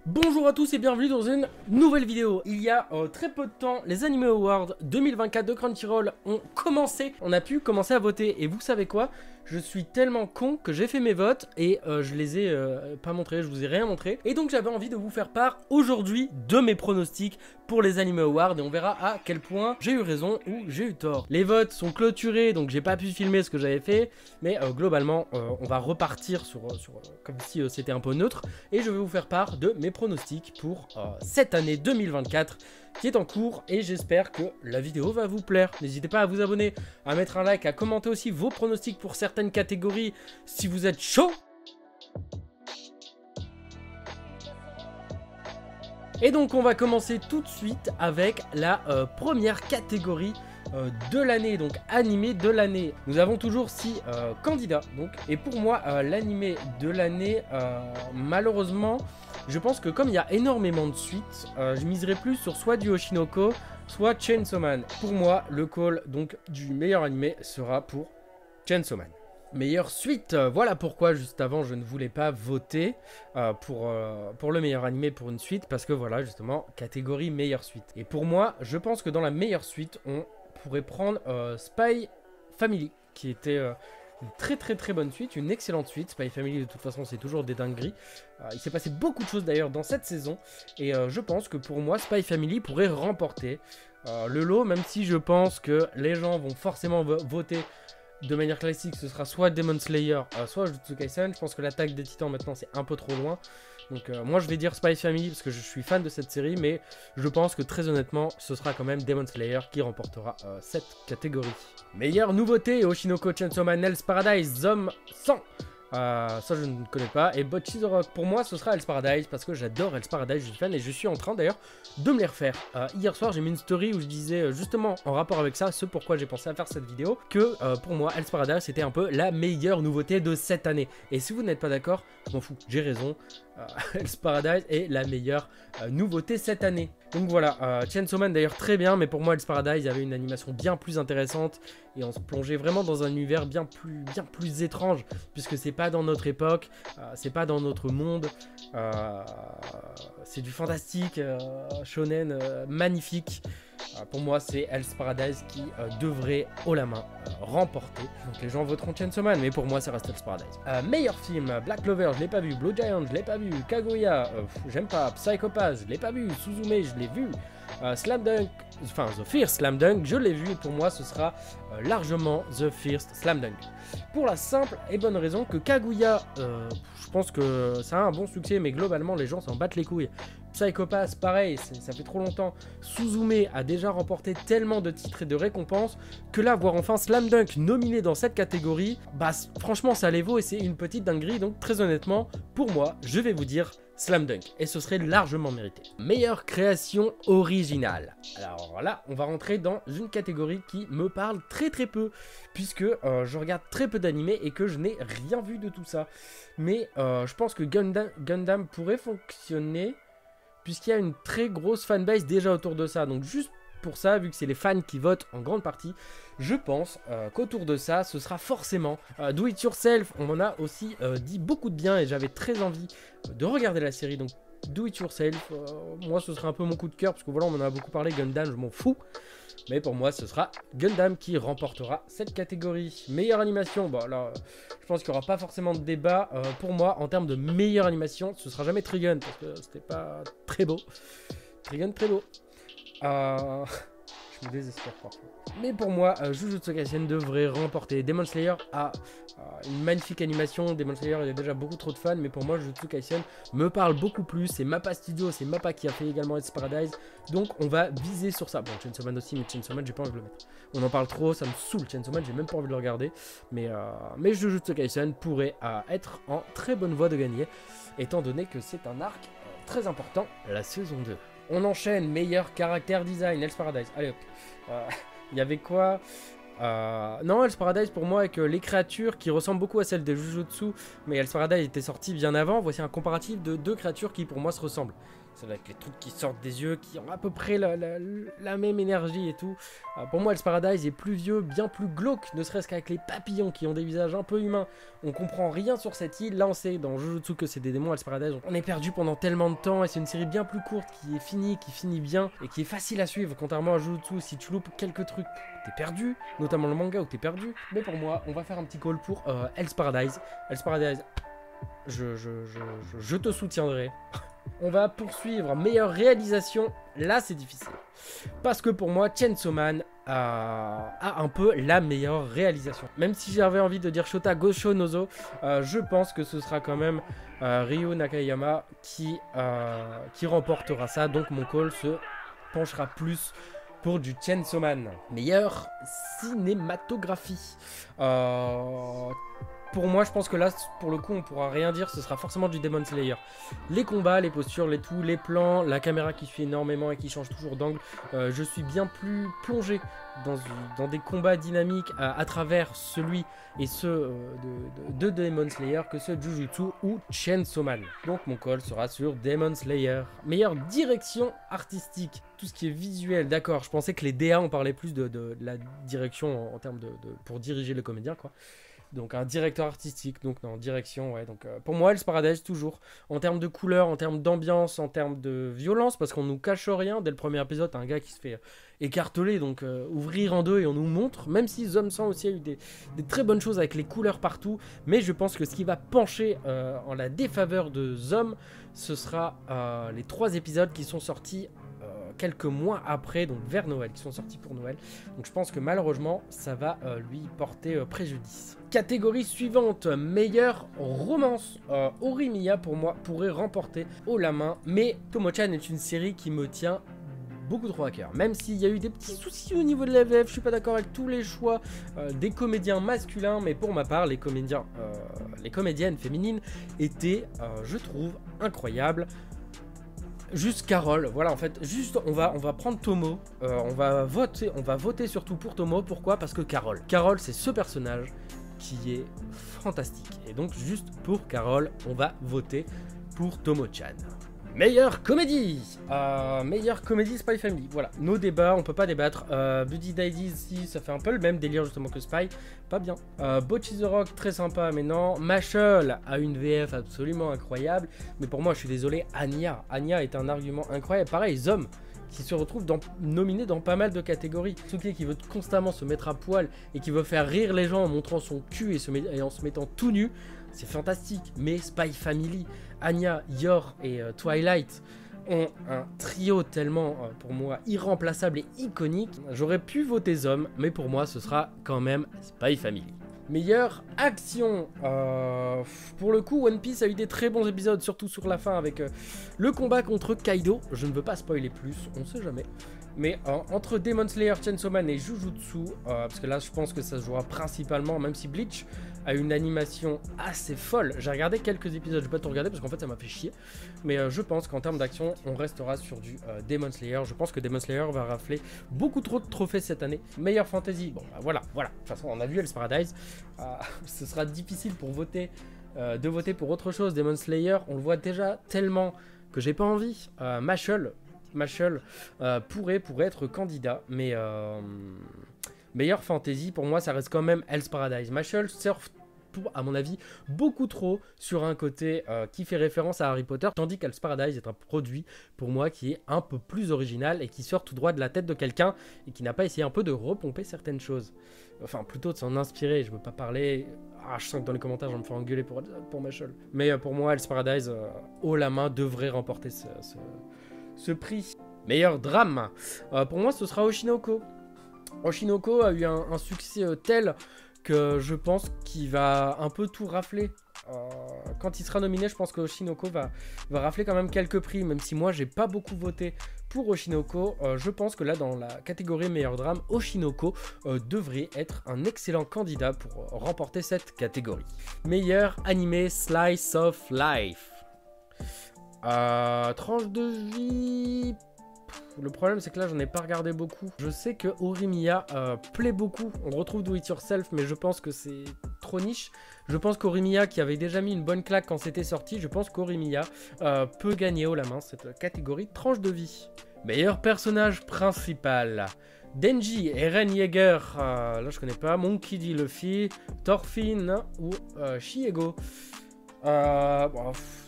Bonjour à tous et bienvenue dans une nouvelle vidéo. Il y a très peu de temps, les Anime Awards 2024 de Crunchyroll ont commencé. On a pu commencer à voter et vous savez quoi? Je suis tellement con que j'ai fait mes votes et je les ai pas montrés, je vous ai rien montré. Et donc j'avais envie de vous faire part aujourd'hui de mes pronostics pour les Anime Awards et on verra à quel point j'ai eu raison ou j'ai eu tort. Les votes sont clôturés donc j'ai pas pu filmer ce que j'avais fait, mais globalement on va repartir sur comme si c'était un peu neutre et je vais vous faire part de mes pronostics pour cette année 2024 qui est en cours et j'espère que la vidéo va vous plaire. N'hésitez pas à vous abonner, à mettre un like, à commenter aussi vos pronostics pour certaines catégories si vous êtes chaud. Et donc on va commencer tout de suite avec la première catégorie de l'année, donc animé de l'année. Nous avons toujours 6 candidats donc, et pour moi l'animé de l'année malheureusement je pense que comme il y a énormément de suites, je miserai plus sur soit du Oshinoko, soit Chainsaw Man. Pour moi, le call donc du meilleur animé sera pour Chainsaw Man. Meilleure suite, voilà pourquoi juste avant je ne voulais pas voter pour le meilleur animé pour une suite, parce que voilà justement, catégorie meilleure suite. Et pour moi, je pense que dans la meilleure suite, on pourrait prendre Spy Family, qui était... une très bonne suite, une excellente suite. Spy Family de toute façon c'est toujours des dingueries. Il s'est passé beaucoup de choses d'ailleurs dans cette saison. Et je pense que pour moi Spy Family pourrait remporter le lot. Même si je pense que les gens vont forcément voter de manière classique. Ce sera soit Demon Slayer, soit Jujutsu Kaisen. Je pense que l'attaque des titans maintenant c'est un peu trop loin. Donc moi je vais dire Spy Family parce que je suis fan de cette série. Mais je pense que très honnêtement ce sera quand même Demon Slayer qui remportera cette catégorie. Meilleure nouveauté, Oshinoko Chainsaw Man Hell's Paradise Zom 100. Ça je ne connais pas. Et Bocchi the Rock, pour moi ce sera Hell's Paradise parce que j'adore Hell's Paradise, je suis fan et je suis en train d'ailleurs de me les refaire. Hier soir j'ai mis une story où je disais justement en rapport avec ça, ce pourquoi j'ai pensé à faire cette vidéo, que pour moi Hell's Paradise c'était un peu la meilleure nouveauté de cette année. Et si vous n'êtes pas d'accord, je m'en fous, j'ai raison. Hell's Paradise est la meilleure nouveauté cette année. Donc voilà, Chainsaw Man d'ailleurs très bien, mais pour moi Hell's Paradise avait une animation bien plus intéressante et on se plongeait vraiment dans un univers bien plus étrange, puisque c'est pas dans notre époque, c'est pas dans notre monde, c'est du fantastique, shonen magnifique. Pour moi c'est Hell's Paradise qui devrait haut la main remporter. Donc les gens voteront Chainsaw Man, mais pour moi ça reste Hell's Paradise. Meilleur film, Black Clover je l'ai pas vu, Blue Giant je l'ai pas vu, Kaguya j'aime pas, Psycho Pass je l'ai pas vu, Suzume je l'ai vu, Slam Dunk, enfin The First Slam Dunk je l'ai vu et pour moi ce sera largement The First Slam Dunk. Pour la simple et bonne raison que Kaguya, je pense que ça a un bon succès mais globalement les gens s'en battent les couilles. Psycho Pass pareil, ça fait trop longtemps. Suzume a déjà remporté tellement de titres et de récompenses que là voir enfin Slam Dunk nominé dans cette catégorie, bah franchement ça les vaut et c'est une petite dinguerie. Donc très honnêtement pour moi je vais vous dire Slam Dunk et ce serait largement mérité. Meilleure création originale. Alors là on va rentrer dans une catégorie qui me parle très peu puisque je regarde très peu d'animés et que je n'ai rien vu de tout ça. Mais je pense que Gundam pourrait fonctionner puisqu'il y a une très grosse fanbase déjà autour de ça. Donc juste pour ça, vu que c'est les fans qui votent en grande partie, je pense qu'autour de ça, ce sera forcément Do It Yourself. On en a aussi dit beaucoup de bien et j'avais très envie de regarder la série. Donc Do It Yourself, moi ce sera un peu mon coup de cœur parce que voilà on en a beaucoup parlé. Gundam je m'en fous. Mais pour moi, ce sera Gundam qui remportera cette catégorie. Meilleure animation, bon alors, je pense qu'il n'y aura pas forcément de débat. Pour moi, en termes de meilleure animation, ce sera jamais Trigun, parce que c'était pas très beau. Trigun, très beau. Je me désespère parfois. Mais pour moi, Jujutsu Kaisen devrait remporter. Demon Slayer a une magnifique animation. Demon Slayer, il y a déjà beaucoup trop de fans. Mais pour moi, Jujutsu Kaisen me parle beaucoup plus. C'est Mappa Studio, c'est Mappa qui a fait également Hell's Paradise. Donc on va viser sur ça. Bon, Chainsaw Man aussi, mais Chainsaw Man, j'ai pas envie de le mettre. On en parle trop, ça me saoule. Chainsaw Man, j'ai même pas envie de le regarder. Mais Jujutsu Kaisen pourrait être en très bonne voie de gagner. Étant donné que c'est un arc très important, la saison 2. On enchaîne, meilleur caractère design, Hell's Paradise. Allez hop. Il y avait quoi non, Hell's Paradise pour moi avec les créatures qui ressemblent beaucoup à celles de Jujutsu. Mais Hell's Paradise était sorti bien avant. Voici un comparatif de deux créatures qui pour moi se ressemblent. celle avec les trucs qui sortent des yeux, qui ont à peu près la même énergie et tout. Pour moi, Hell's Paradise est plus vieux, bien plus glauque, ne serait-ce qu'avec les papillons qui ont des visages un peu humains. On comprend rien sur cette île. Là, on sait dans Jujutsu que c'est des démons. Hell's Paradise, on est perdu pendant tellement de temps et c'est une série bien plus courte qui est finie, qui finit bien et qui est facile à suivre. Contrairement à Jujutsu, si tu loupes quelques trucs, t'es perdu, notamment le manga où t'es perdu. Mais pour moi, on va faire un petit call pour Hell's Paradise. Hell's Paradise, je te soutiendrai. On va poursuivre meilleure réalisation. Là, c'est difficile. Parce que pour moi, Chainsaw Man a un peu la meilleure réalisation. Même si j'avais envie de dire Shota Gosho Nozo, je pense que ce sera quand même Ryo Nakayama qui remportera ça. Donc mon call se penchera plus pour du Chainsaw Man. Meilleure cinématographie. Pour moi, je pense que là, pour le coup, on pourra rien dire. Ce sera forcément du Demon Slayer. Les combats, les postures, les plans, la caméra qui suit énormément et qui change toujours d'angle. Je suis bien plus plongé dans des combats dynamiques à travers celui et ceux de Demon Slayer que ceux de Jujutsu ou Chainsaw Man. Donc mon call sera sur Demon Slayer. Meilleure direction artistique. Tout ce qui est visuel, d'accord. Je pensais que les DA, on parlait plus de la direction en termes pour diriger le comédien, quoi. Donc un directeur artistique, donc non, direction, ouais. Donc pour moi, Hell's Paradise, toujours. En termes de couleur, en termes d'ambiance, en termes de violence, parce qu'on nous cache rien. Dès le premier épisode, t'as un gars qui se fait écarteler, donc ouvrir en deux et on nous montre. Même si Zom-san aussi a eu des très bonnes choses avec les couleurs partout. Mais je pense que ce qui va pencher en la défaveur de Zom, ce sera les 3 épisodes qui sont sortis quelques mois après, donc vers Noël, qui sont sortis pour Noël. Donc je pense que malheureusement, ça va lui porter préjudice. Catégorie suivante, meilleure romance. Horimiya, pour moi, pourrait remporter haut la main. Mais Tomo-chan est une série qui me tient beaucoup trop à cœur. Même s'il y a eu des petits soucis au niveau de la VF, je suis pas d'accord avec tous les choix des comédiens masculins, mais pour ma part, les comédiennes féminines étaient, je trouve, incroyables. Juste Carole, voilà, en fait, juste on va prendre Tomo, on va voter surtout pour Tomo. Pourquoi? Parce que Carole, c'est ce personnage qui est fantastique. Et donc juste pour Carole, on va voter pour Tomo-chan. Meilleure comédie Spy Family. Voilà, nos débats, on peut pas débattre. Buddy Daddy ici, ça fait un peu le même délire justement que Spy. Pas bien. Bocchi the Rock, très sympa, mais non. Mashal a une VF absolument incroyable. Mais pour moi, je suis désolé, Anya est un argument incroyable. Pareil, Zom, qui se retrouve nominé dans pas mal de catégories. Tsuki qui veut constamment se mettre à poil et qui veut faire rire les gens en montrant son cul et en se mettant tout nu. C'est fantastique. Mais Spy Family, Anya, Yor et Twilight ont un trio tellement, pour moi, irremplaçable et iconique. J'aurais pu voter Zom, mais pour moi, ce sera quand même Spy Family. Meilleure action. Pour le coup, One Piece a eu des très bons épisodes, surtout sur la fin avec le combat contre Kaido. Je ne veux pas spoiler plus, on ne sait jamais. Mais entre Demon Slayer, Chainsaw Man et Jujutsu, parce que là je pense que ça se jouera principalement, même si Bleach a une animation assez folle. J'ai regardé quelques épisodes, je vais pas tout regarder parce qu'en fait ça m'a fait chier. Mais je pense qu'en termes d'action, on restera sur du Demon Slayer. Je pense que Demon Slayer va rafler beaucoup trop de trophées cette année. Meilleure fantasy, bon bah voilà. De toute façon on a vu Hell's Paradise. Ce sera difficile pour voter, de voter pour autre chose. Demon Slayer, on le voit déjà tellement que j'ai pas envie. Mashal pourrait être candidat, mais meilleure fantasy pour moi ça reste quand même Hell's Paradise. Mashal surfe à mon avis beaucoup trop sur un côté qui fait référence à Harry Potter, tandis qu'Hell's Paradise est un produit pour moi qui est un peu plus original et qui sort tout droit de la tête de quelqu'un et qui n'a pas essayé un peu de repomper certaines choses, enfin plutôt de s'en inspirer. Je veux pas parler, je sens que dans les commentaires je vais me faire engueuler pour Mashal, mais pour moi Hell's Paradise haut la main devrait remporter ce prix. Meilleur drame, pour moi ce sera Oshinoko. Oshinoko a eu un succès tel que je pense qu'il va un peu tout rafler. Quand il sera nominé, je pense que Oshinoko va rafler quand même quelques prix, même si moi j'ai pas beaucoup voté pour Oshinoko. Je pense que là dans la catégorie meilleur drame, Oshinoko devrait être un excellent candidat pour remporter cette catégorie. Meilleur animé Slice of Life. Tranche de vie, Le problème c'est que là j'en ai pas regardé beaucoup. Je sais que Horimiya plaît beaucoup. On retrouve Do It Yourself, mais je pense que c'est trop niche. Je pense qu'Horimiya, qui avait déjà mis une bonne claque quand c'était sorti, je pense qu'Horimiya peut gagner haut la main cette catégorie tranche de vie. Meilleur personnage principal. Denji, Eren Yeager, là je connais pas, Monkey D. Luffy, Thorfinn ou Shiego.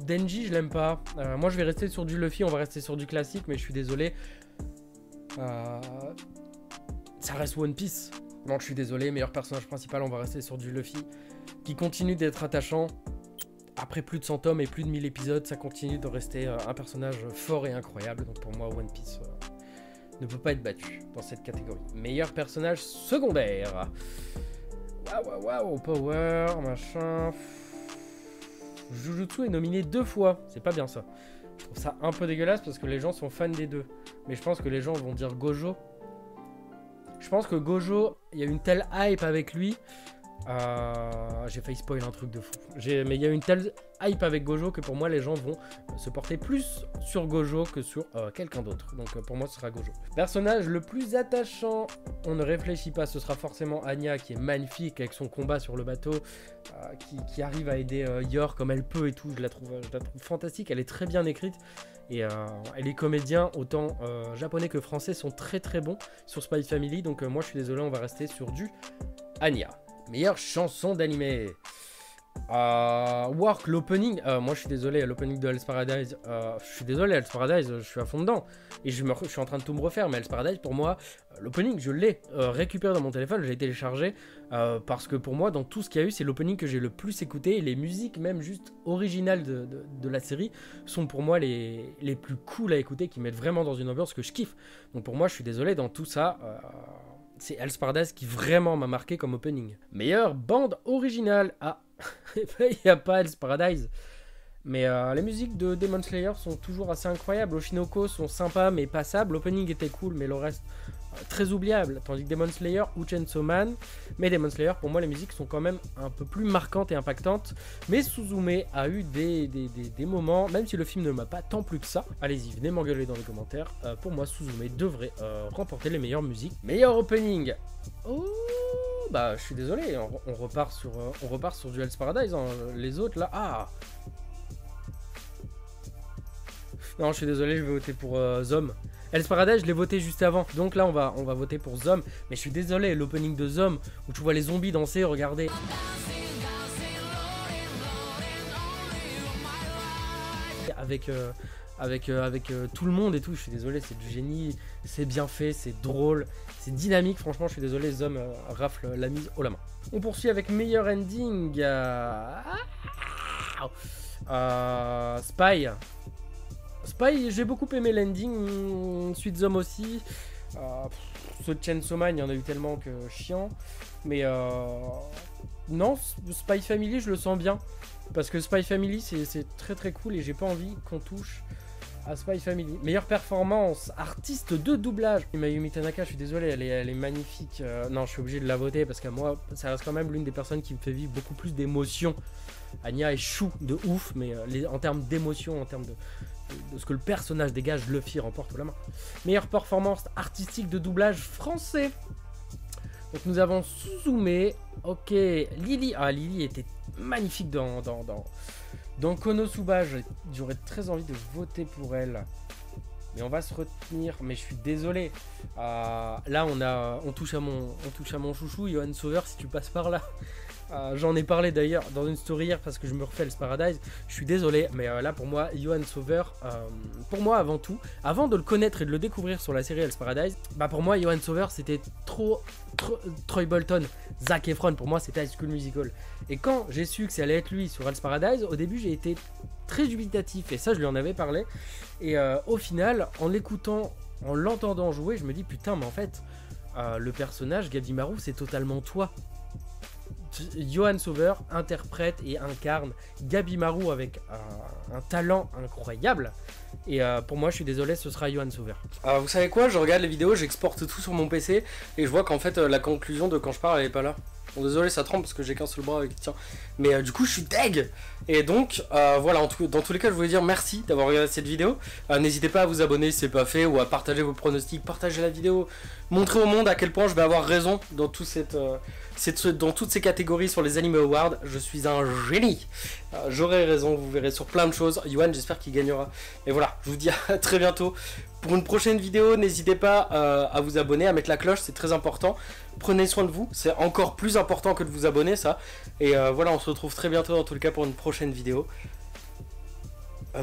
Denji je l'aime pas. Moi je vais rester sur du Luffy, on va rester sur du classique, mais je suis désolé. Ça reste One Piece. Non, je suis désolé, meilleur personnage principal, on va rester sur du Luffy, qui continue d'être attachant. Après plus de 100 tomes et plus de 1000 épisodes, ça continue de rester un personnage fort et incroyable. Donc pour moi, One Piece ne peut pas être battu dans cette catégorie. Meilleur personnage secondaire. Waouh, Power, machin. Jujutsu est nominé 2 fois. C'est pas bien ça. Je trouve ça un peu dégueulasse parce que les gens sont fans des deux. Mais je pense que les gens vont dire Gojo. Je pense que Gojo, il y a une telle hype avec lui. J'ai failli spoiler un truc de fou. Mais il y a une telle hype avec Gojo que pour moi les gens vont se porter plus sur Gojo que sur quelqu'un d'autre. Donc pour moi ce sera Gojo. Personnage le plus attachant, on ne réfléchit pas, ce sera forcément Anya, qui est magnifique avec son combat sur le bateau, qui arrive à aider Yor comme elle peut et tout. Je la trouve fantastique, elle est très bien écrite. Et les comédiens, autant japonais que français, sont très très bons sur Spy Family. Donc moi je suis désolé, on va rester sur du Anya. Meilleure chanson d'animé. Work, l'opening. Moi je suis désolé, l'opening de Hell's Paradise. Je suis désolé, Hell's Paradise, je suis à fond dedans. Et je suis en train de tout me refaire. Mais Hell's Paradise, pour moi, l'opening, je l'ai récupéré dans mon téléphone. Je l'ai téléchargé. Parce que pour moi, dans tout ce qu'il y a eu, c'est l'opening que j'ai le plus écouté. Et les musiques, même juste originales de la série, sont pour moi les plus cool à écouter, qui mettent vraiment dans une ambiance que je kiffe. Donc pour moi, je suis désolé, dans tout ça. C'est Hell's Paradise qui vraiment m'a marqué comme opening. Meilleure bande originale. Il n'y a pas Hell's Paradise. Mais les musiques de Demon Slayer sont toujours assez incroyables. Oshinoko sont sympas mais passables. L'opening était cool, mais le reste très oubliable. Tandis que Demon Slayer ou Chainsaw Man. Mais Demon Slayer, pour moi, les musiques sont quand même un peu plus marquantes et impactantes. Mais Suzume a eu des moments, même si le film ne m'a pas tant plu que ça. Allez-y, venez m'engueuler dans les commentaires. Pour moi, Suzume devrait remporter les meilleures musiques. Meilleur opening. Oh, bah je suis désolé, on repart sur du Hell's Paradise. Hein. Les autres là, non, je suis désolé, je vais voter pour Zom. Hell's Paradise, je l'ai voté juste avant. Donc là, on va voter pour Zom. Mais je suis désolé, l'opening de Zom, où tu vois les zombies danser, regardez. Avec tout le monde et tout, je suis désolé, c'est du génie, c'est bien fait, c'est drôle, c'est dynamique, franchement, je suis désolé, Zom rafle la mise haut la main. On poursuit avec meilleur ending. Spy, j'ai beaucoup aimé l'ending, Sweet Zom aussi. Ce Chainsaw Man, il y en a eu tellement que chiant. Mais non, Spy Family, je le sens bien. Parce que Spy Family, c'est très très cool et j'ai pas envie qu'on touche à Spy Family. Meilleure performance, artiste de doublage. Mayumi Tanaka, je suis désolé, elle est magnifique. Non, je suis obligé de la voter parce que moi, ça reste quand même l'une des personnes qui me fait vivre beaucoup plus d'émotions. Anya est chou de ouf, mais en termes d'émotion, en termes de ce que le personnage dégage, Luffy remporte la main. Meilleure performance artistique de doublage français. Donc nous avons Suzume, ok, Lily. Lily était magnifique dans Konosuba. J'aurais très envie de voter pour elle. Mais on va se retenir, mais je suis désolé. Là on touche à mon chouchou, Yohan Sauveur, si tu passes par là. J'en ai parlé d'ailleurs dans une story hier parce que je me refais Hell's Paradise. Je suis désolé, mais là pour moi, Yohan Sauveur, pour moi avant tout, avant de le connaître et de le découvrir sur la série Hell's Paradise, bah pour moi, Yohan Sauveur c'était Troy Bolton, Zac Efron. Pour moi, c'était High School Musical. Et quand j'ai su que ça allait être lui sur Hell's Paradise, au début j'ai été très dubitatif et ça je lui en avais parlé. Et au final, en l'écoutant, en l'entendant jouer, je me dis putain, mais en fait, le personnage Gabimaru, c'est totalement toi. Yohan Sauveur interprète et incarne Gabimaru avec un talent incroyable. Et pour moi, je suis désolé, ce sera Yohan Sauveur. Vous savez quoi, je regarde les vidéos, j'exporte tout sur mon PC et je vois qu'en fait la conclusion de quand je parle elle est pas là. Bon, désolé, ça tremble parce que j'ai qu'un seul bras avec tiens. Mais du coup, je suis deg. Et donc, voilà, dans tous les cas, je voulais dire merci d'avoir regardé cette vidéo. N'hésitez pas à vous abonner si c'est pas fait ou à partager vos pronostics, partager la vidéo, montrer au monde à quel point je vais avoir raison dans tout dans toutes ces catégories sur les Anime Awards. Je suis un génie. J'aurai raison, vous verrez sur plein de choses. Yohan, j'espère qu'il gagnera. Et voilà, je vous dis à très bientôt pour une prochaine vidéo. N'hésitez pas à vous abonner, à mettre la cloche, c'est très important. Prenez soin de vous, c'est encore plus important que de vous abonner, ça. Et voilà, on se retrouve très bientôt en tout cas pour une prochaine vidéo.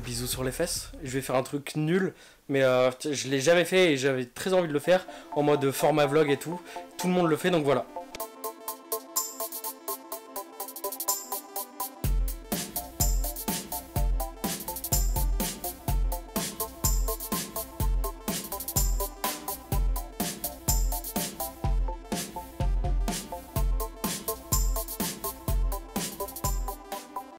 Bisous sur les fesses. Je vais faire un truc nul, mais je l'ai jamais fait et j'avais très envie de le faire en mode format vlog et tout. Tout le monde le fait, donc voilà.